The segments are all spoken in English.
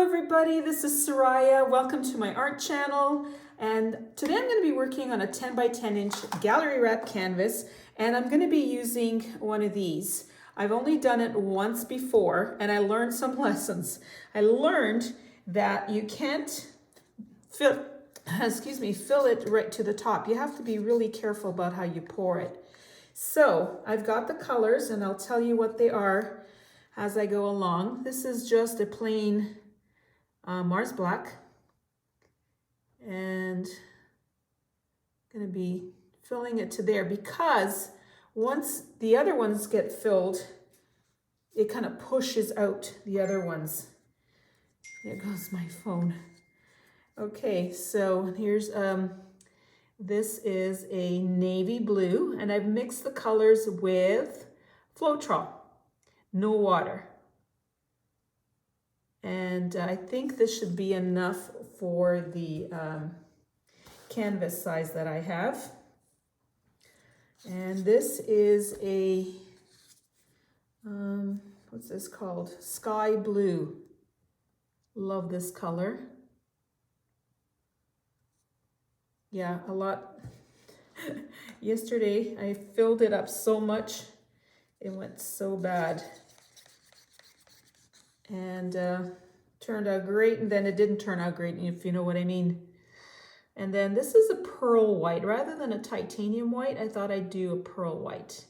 everybody, this is Soraya. Welcome to my art channel. And today I'm going to be working on a 10 by 10 inch gallery wrap canvas, and I'm going to be using one of these. I've only done it once before and I learned some lessons. I learned that you can't fill it right to the top. You have to be really careful about how you pour it. So I've got the colors and I'll tell you what they are as I go along. This is just a plain Mars Black, and I'm going to be filling it to there because once the other ones get filled, it kind of pushes out the other ones. There goes my phone. Okay, so here's, this is a navy blue, and I've mixed the colors with Floetrol, no water. And I think this should be enough for the canvas size that I have. And this is a, what's this called? Sky blue. Love this color. Yeah, a lot. Yesterday I filled it up so much, it went so bad. And turned out great, and then it didn't turn out great, if you know what I mean. And then this is a pearl white. Rather than a titanium white, I thought I'd do a pearl white.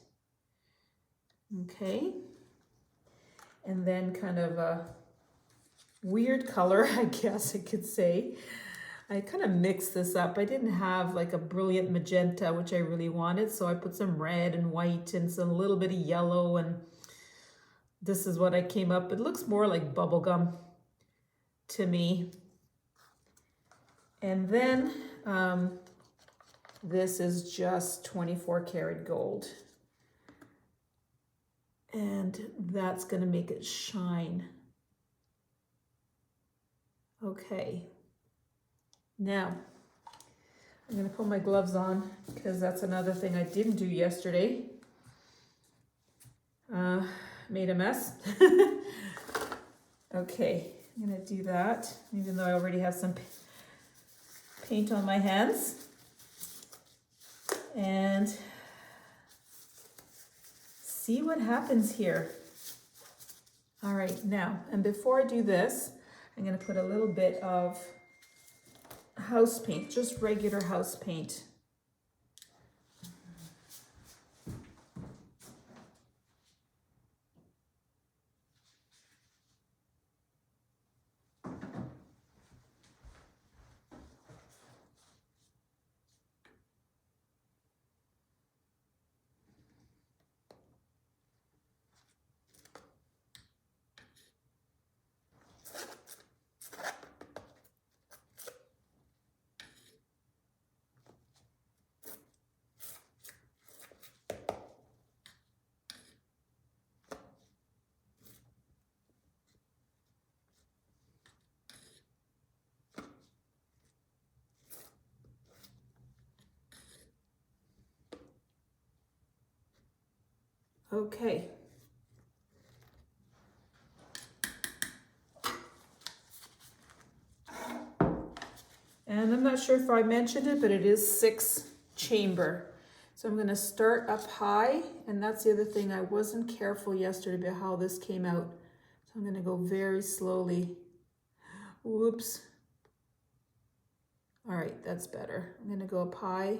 Okay. And then kind of a weird color, I guess I could say. I kind of mixed this up. I didn't have like a brilliant magenta, which I really wanted, so I put some red and white and some little bit of yellow, and this is what I came up. It looks more like bubblegum to me. And then this is just 24 karat gold. And that's gonna make it shine. Okay. Now, I'm gonna put my gloves on because that's another thing I didn't do yesterday. Made a mess. Okay, I'm gonna do that, even though I already have some paint on my hands. And see what happens here. All right, now, and before I do this, I'm gonna put a little bit of house paint, just regular house paint. Okay. And I'm not sure if I mentioned it, but it is 6 chamber. So I'm gonna start up high, and that's the other thing. I wasn't careful yesterday about how this came out. So I'm gonna go very slowly. Whoops. All right, that's better. I'm gonna go up high.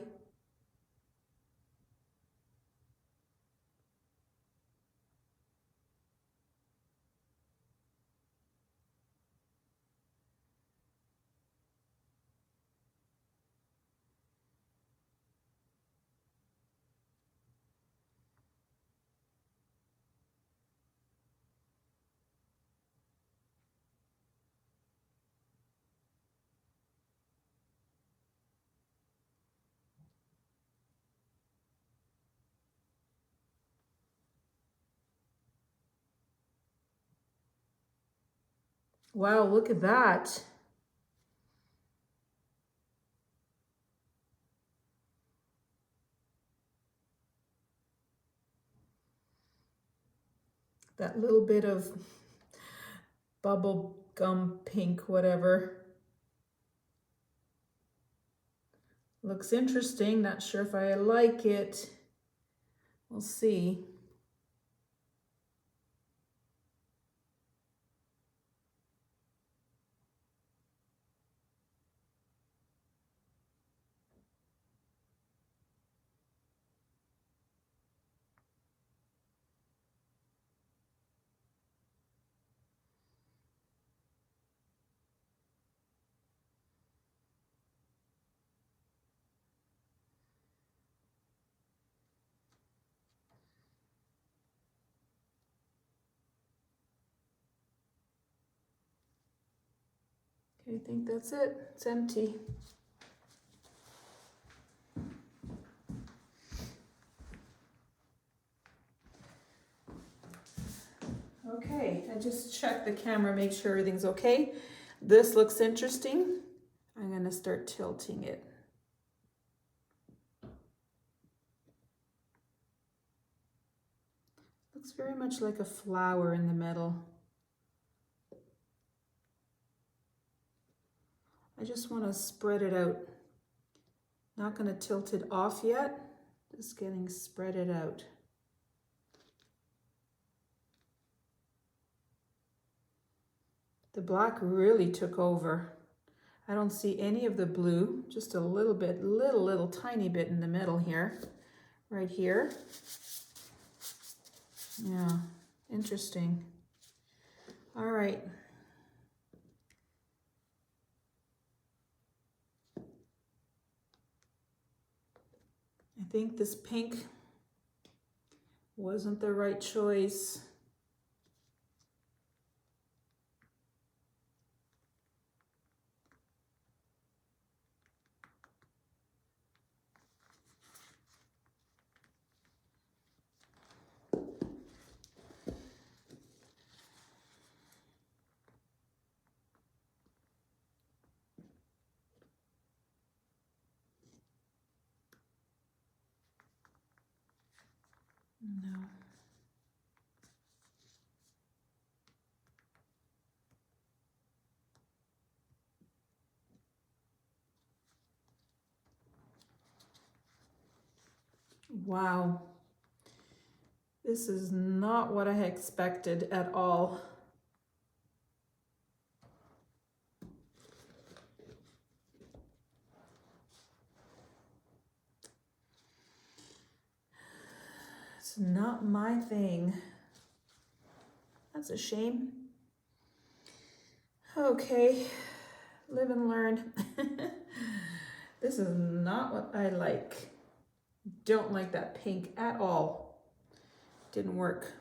Wow, look at that. That little bit of bubble gum pink, whatever. Looks interesting, not sure if I like it. We'll see. Okay, I think that's it. It's empty. Okay, I just checked the camera, make sure everything's okay. This looks interesting. I'm gonna start tilting it. Looks very much like a flower in the middle. I just want to spread it out. Not going to tilt it off yet, just getting spread it out. The black really took over. I don't see any of the blue, just a little bit, little tiny bit in the middle here, right here. Yeah, interesting. All right. I think this pink wasn't the right choice. No. Wow. This is not what I expected at all. It's not my thing. That's a shame. Okay, live and learn. This is not what I like. Don't like that pink at all. Didn't work.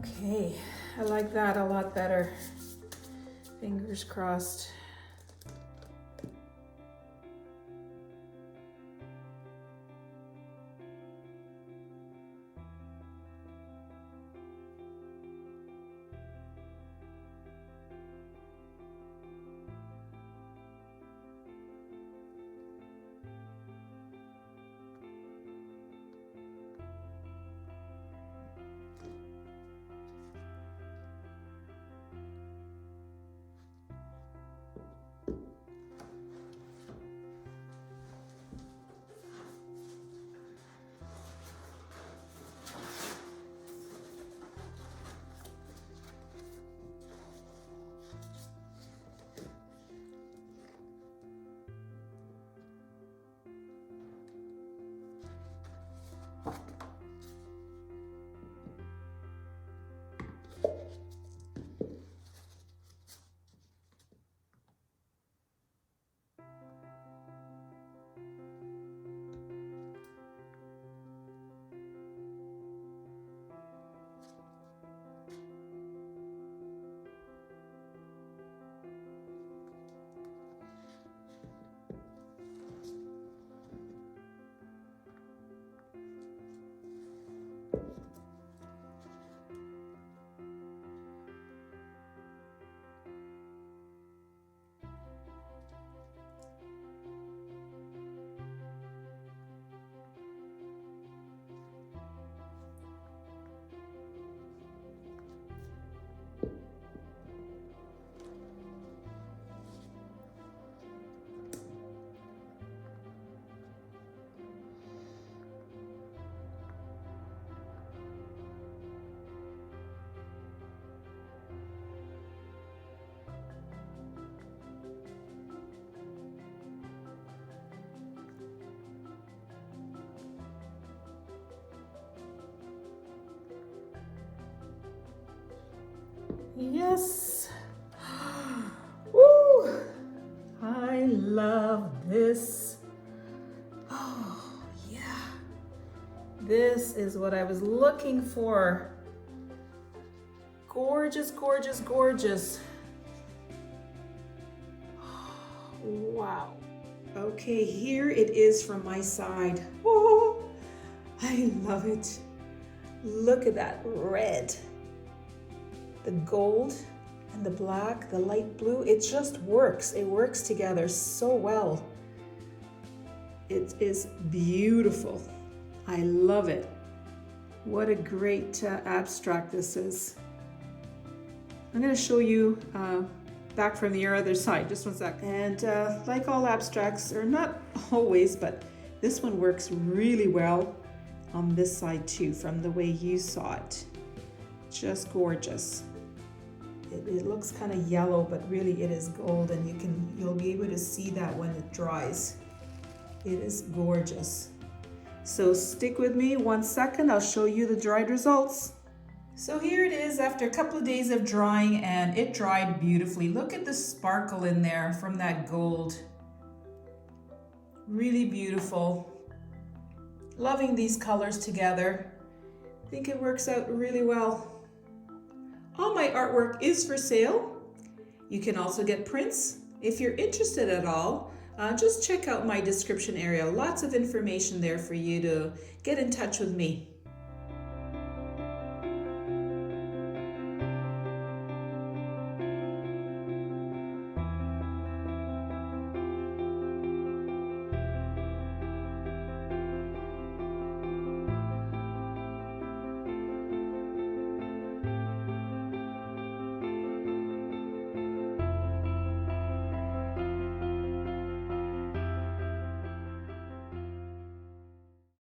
Okay, I like that a lot better. Fingers crossed. Yes. Woo! I love this. Oh, yeah. This is what I was looking for. Gorgeous, gorgeous, gorgeous. Wow. Okay, here it is from my side. Oh, I love it. Look at that red. The gold and the black, the light blue, it just works. It works together so well. It is beautiful. I love it. What a great abstract this is. I'm going to show you back from the other side, just one sec. And like all abstracts, or not always, but this one works really well on this side too, from the way you saw it. Just gorgeous. It looks kind of yellow, but really it is gold, and you'll be able to see that when it dries. It is gorgeous. So stick with me 1 second, I'll show you the dried results. So here it is after a couple of days of drying, and it dried beautifully. Look at the sparkle in there from that gold. Really beautiful. Loving these colors together. I think it works out really well. All my artwork is for sale. You can also get prints. If you're interested at all, just check out my description area. Lots of information there for you to get in touch with me.